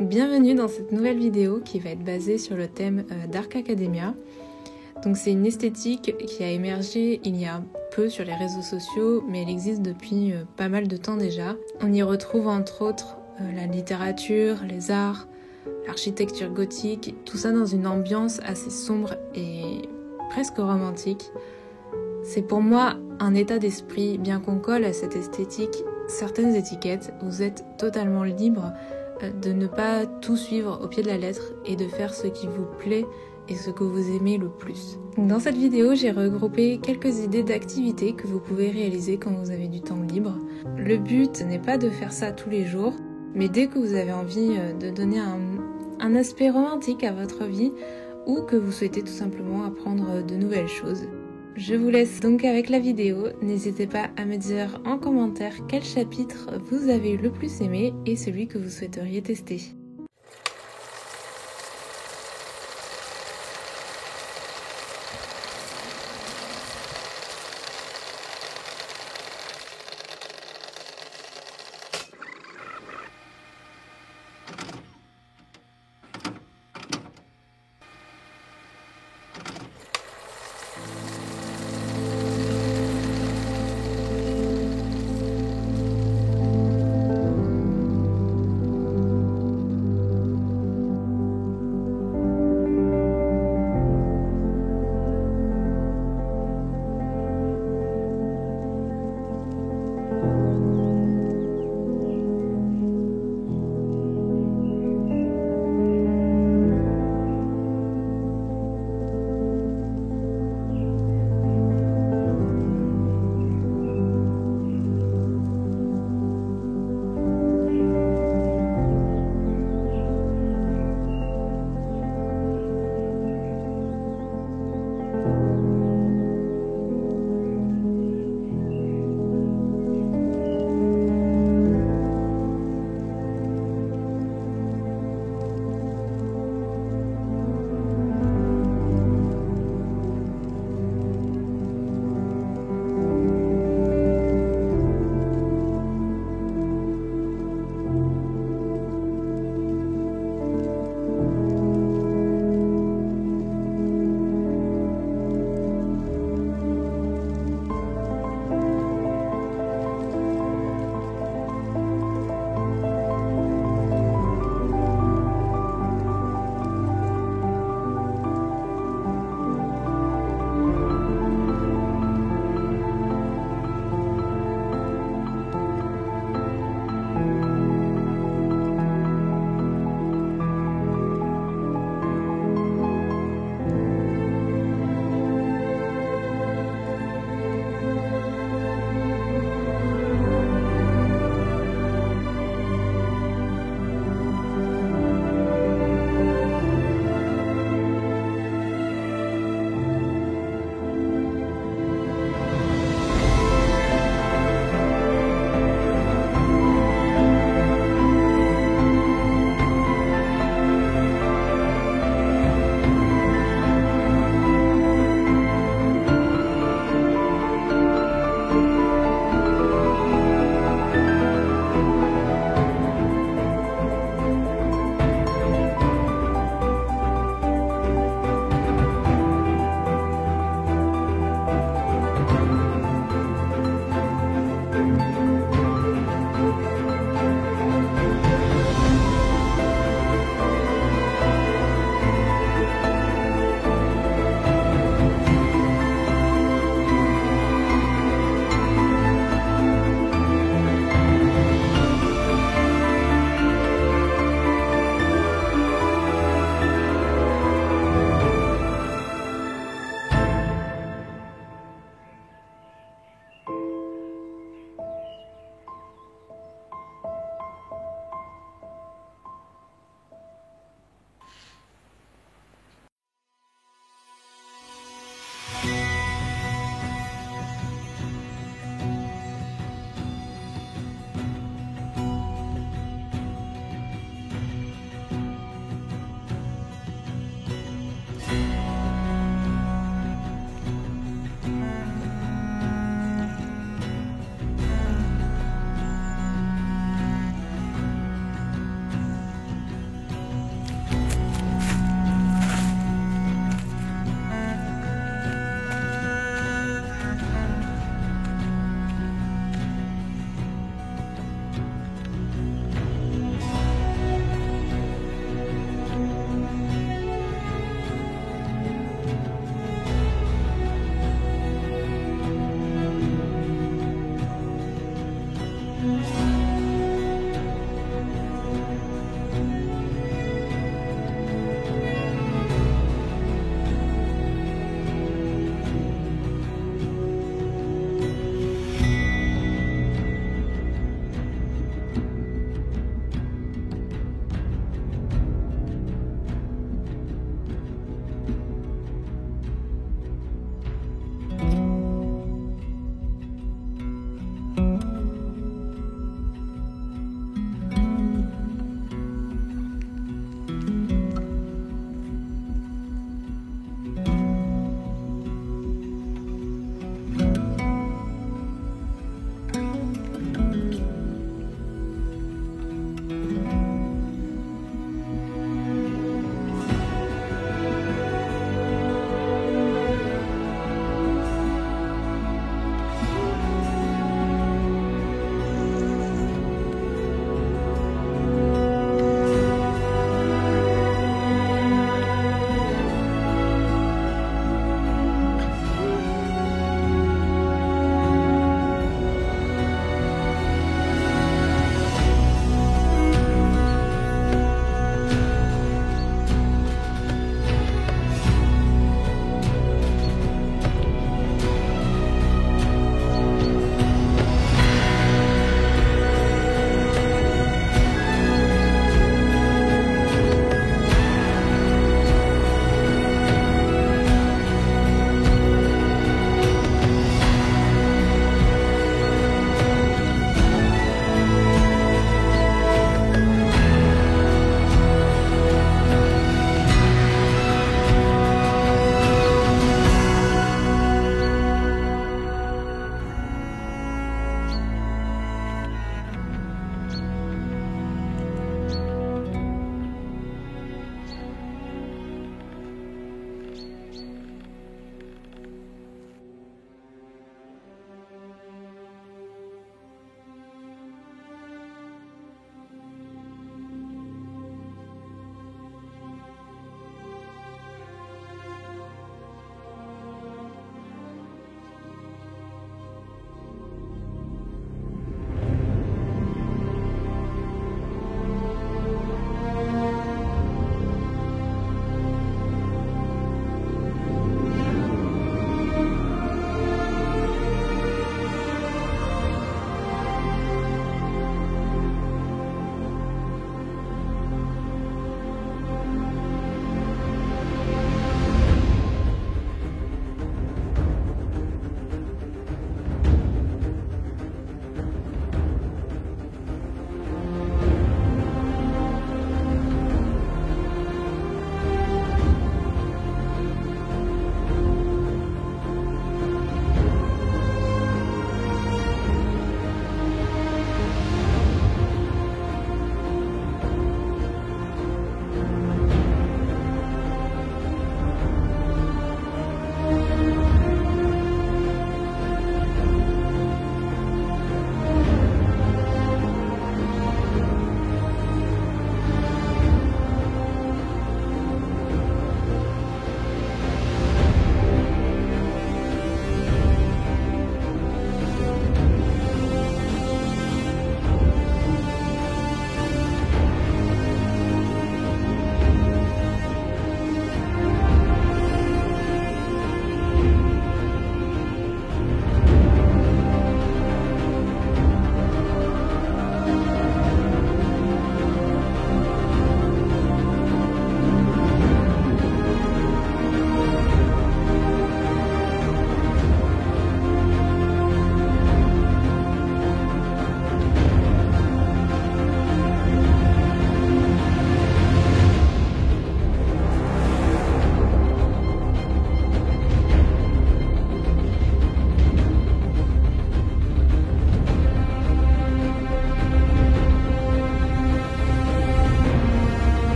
Bienvenue dans cette nouvelle vidéo qui va être basée sur le thème Dark Academia. Donc c'est une esthétique qui a émergé il y a peu sur les réseaux sociaux, mais elle existe depuis pas mal de temps déjà. On y retrouve entre autres la littérature, les arts, l'architecture gothique, tout ça dans une ambiance assez sombre et presque romantique. C'est pour moi un état d'esprit, bien qu'on colle à cette esthétique certaines étiquettes, vous êtes totalement libre de ne pas tout suivre au pied de la lettre et de faire ce qui vous plaît et ce que vous aimez le plus. Dans cette vidéo, j'ai regroupé quelques idées d'activités que vous pouvez réaliser quand vous avez du temps libre. Le but n'est pas de faire ça tous les jours, mais dès que vous avez envie de donner un aspect romantique à votre vie ou que vous souhaitez tout simplement apprendre de nouvelles choses. Je vous laisse donc avec la vidéo, n'hésitez pas à me dire en commentaire quel chapitre vous avez le plus aimé et celui que vous souhaiteriez tester.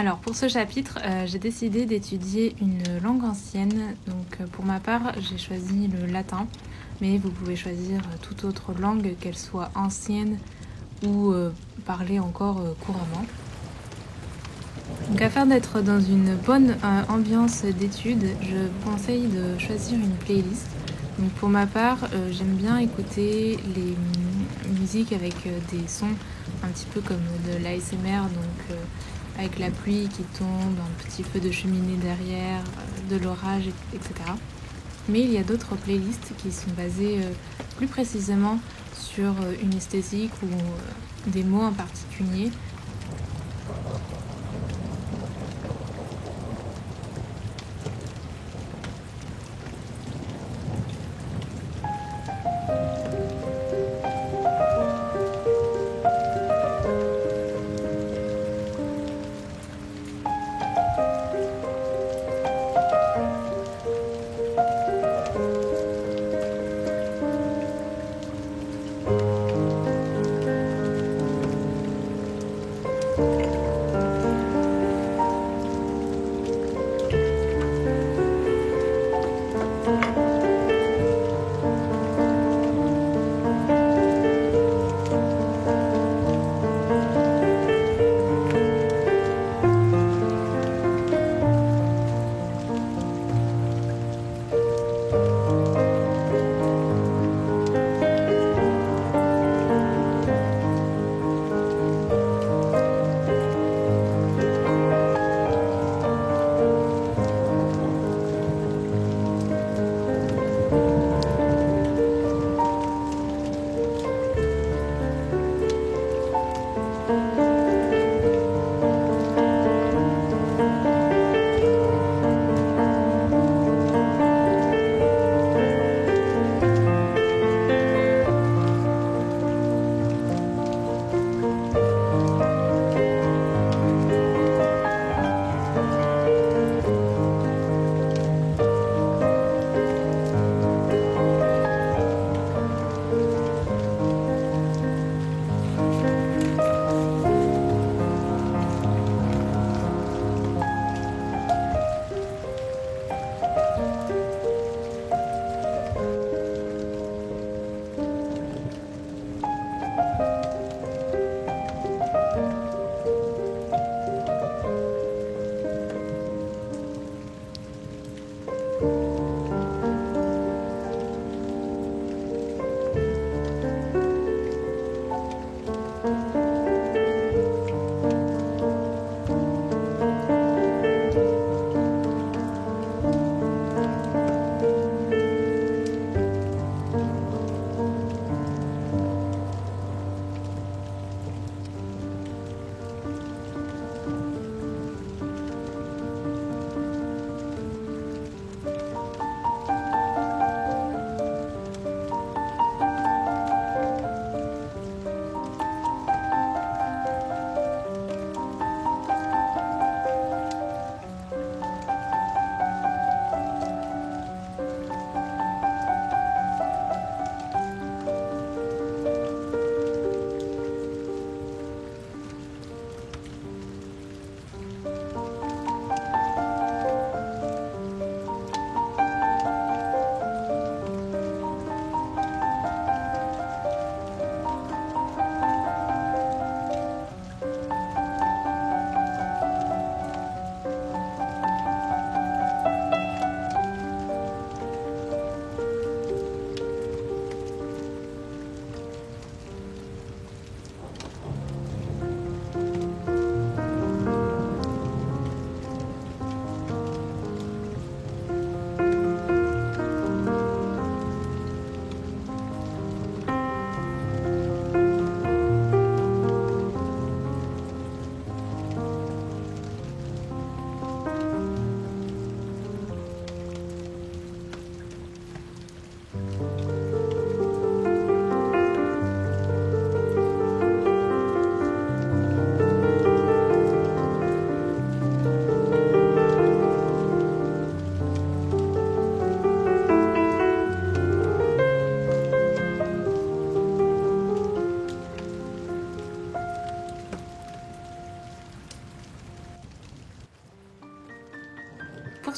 Alors pour ce chapitre, j'ai décidé d'étudier une langue ancienne. Donc pour ma part, j'ai choisi le latin, mais vous pouvez choisir toute autre langue, qu'elle soit ancienne ou parlée encore couramment. Donc afin d'être dans une bonne ambiance d'études, je vous conseille de choisir une playlist. Donc pour ma part, j'aime bien écouter les musiques avec des sons un petit peu comme de l'ASMR, donc avec la pluie qui tombe, un petit peu de cheminée derrière, de l'orage, etc. Mais il y a d'autres playlists qui sont basées plus précisément sur une esthétique ou des mots en particulier.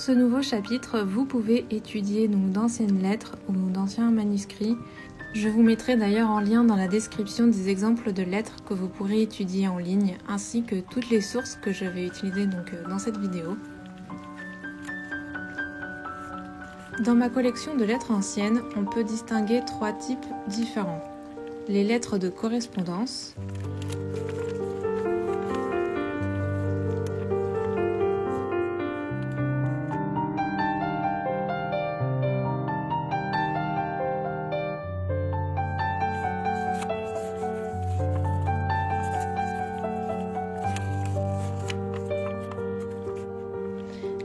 ce nouveau chapitre, vous pouvez étudier donc d'anciennes lettres ou d'anciens manuscrits. Je vous mettrai d'ailleurs en lien dans la description des exemples de lettres que vous pourrez étudier en ligne, ainsi que toutes les sources que je vais utiliser donc dans cette vidéo. Dans ma collection de lettres anciennes, on peut distinguer 3 types différents. Les lettres de correspondance,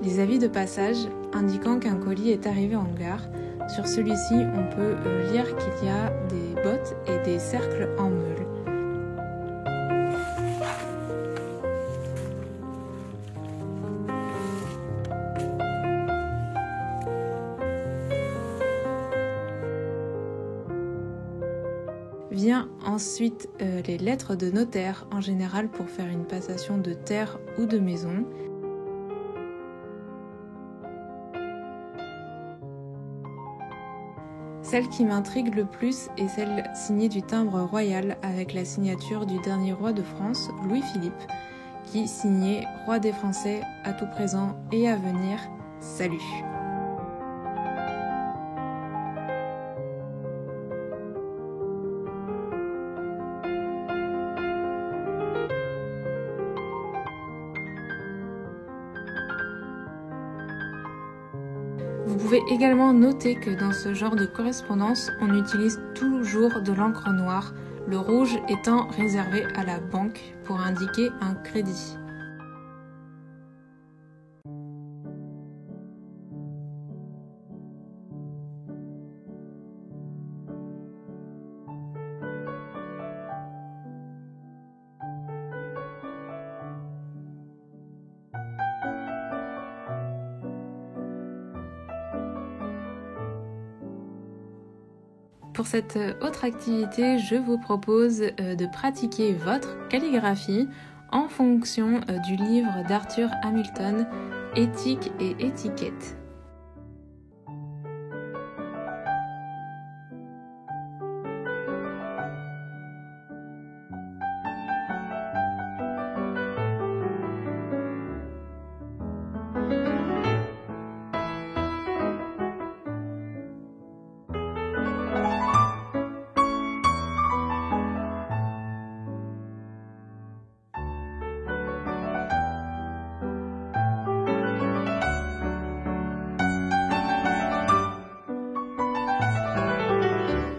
les avis de passage indiquant qu'un colis est arrivé en gare. Sur celui-ci, on peut lire qu'il y a des bottes et des cercles en meule. Vient ensuite les lettres de notaire, en général pour faire une passation de terre ou de maison. Celle qui m'intrigue le plus est celle signée du timbre royal avec la signature du dernier roi de France, Louis-Philippe, qui signait « Roi des Français à tout présent et à venir, salut ». Vous pouvez également noter que dans ce genre de correspondance, on utilise toujours de l'encre noire, le rouge étant réservé à la banque pour indiquer un crédit. Pour cette autre activité, je vous propose de pratiquer votre calligraphie en fonction du livre d'Arthur Hamilton, Éthique et étiquette.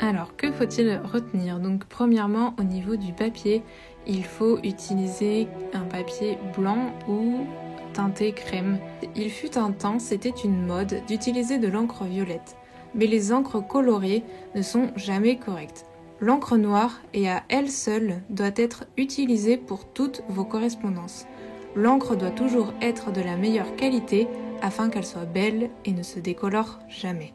Alors, que faut-il retenir? Donc, premièrement, au niveau du papier, il faut utiliser un papier blanc ou teinté crème. Il fut un temps, c'était une mode d'utiliser de l'encre violette, mais les encres colorées ne sont jamais correctes. L'encre noire, et à elle seule, doit être utilisée pour toutes vos correspondances. L'encre doit toujours être de la meilleure qualité afin qu'elle soit belle et ne se décolore jamais.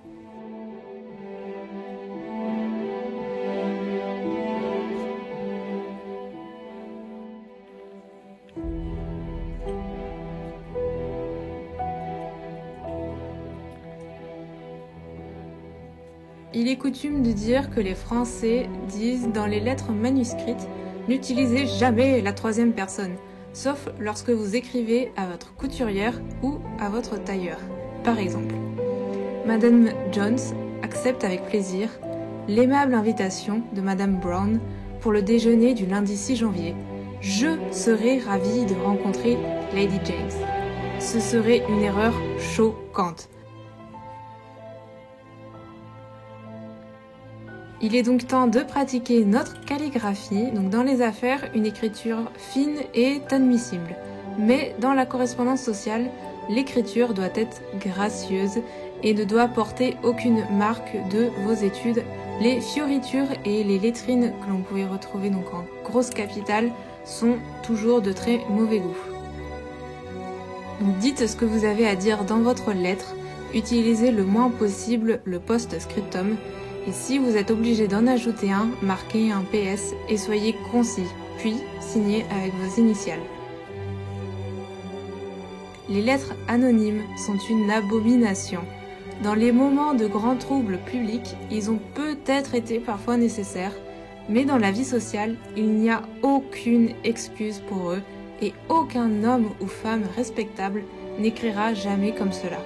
Il est coutume de dire que les Français disent dans les lettres manuscrites « N'utilisez jamais la troisième personne », sauf lorsque vous écrivez à votre couturière ou à votre tailleur. Par exemple, Madame Jones accepte avec plaisir l'aimable invitation de Madame Brown pour le déjeuner du lundi 6 janvier. Je serais ravie de rencontrer Lady James. Ce serait une erreur choquante. Il est donc temps de pratiquer notre calligraphie. Donc dans les affaires, une écriture fine est admissible. Mais dans la correspondance sociale, l'écriture doit être gracieuse et ne doit porter aucune marque de vos études. Les fioritures et les lettrines que l'on pouvait retrouver donc en grosse capitale sont toujours de très mauvais goût. Donc dites ce que vous avez à dire dans votre lettre, utilisez le moins possible le post-scriptum. Et si vous êtes obligé d'en ajouter un, marquez un PS et soyez concis, puis signez avec vos initiales. Les lettres anonymes sont une abomination. Dans les moments de grands troubles publics, ils ont peut-être été parfois nécessaires, mais dans la vie sociale, il n'y a aucune excuse pour eux et aucun homme ou femme respectable n'écrira jamais comme cela.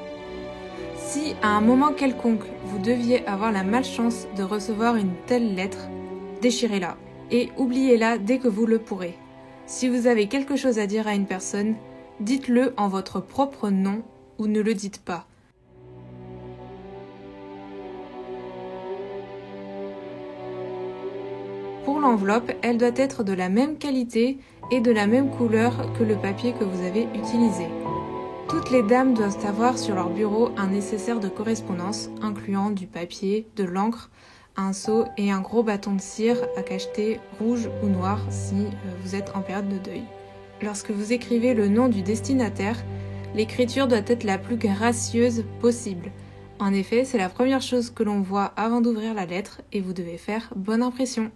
Si à un moment quelconque, vous deviez avoir la malchance de recevoir une telle lettre, déchirez-la et oubliez-la dès que vous le pourrez. Si vous avez quelque chose à dire à une personne, dites-le en votre propre nom ou ne le dites pas. Pour l'enveloppe, elle doit être de la même qualité et de la même couleur que le papier que vous avez utilisé. Toutes les dames doivent avoir sur leur bureau un nécessaire de correspondance, incluant du papier, de l'encre, un seau et un gros bâton de cire à cacheter rouge ou noir si vous êtes en période de deuil. Lorsque vous écrivez le nom du destinataire, l'écriture doit être la plus gracieuse possible. En effet, c'est la première chose que l'on voit avant d'ouvrir la lettre et vous devez faire bonne impression.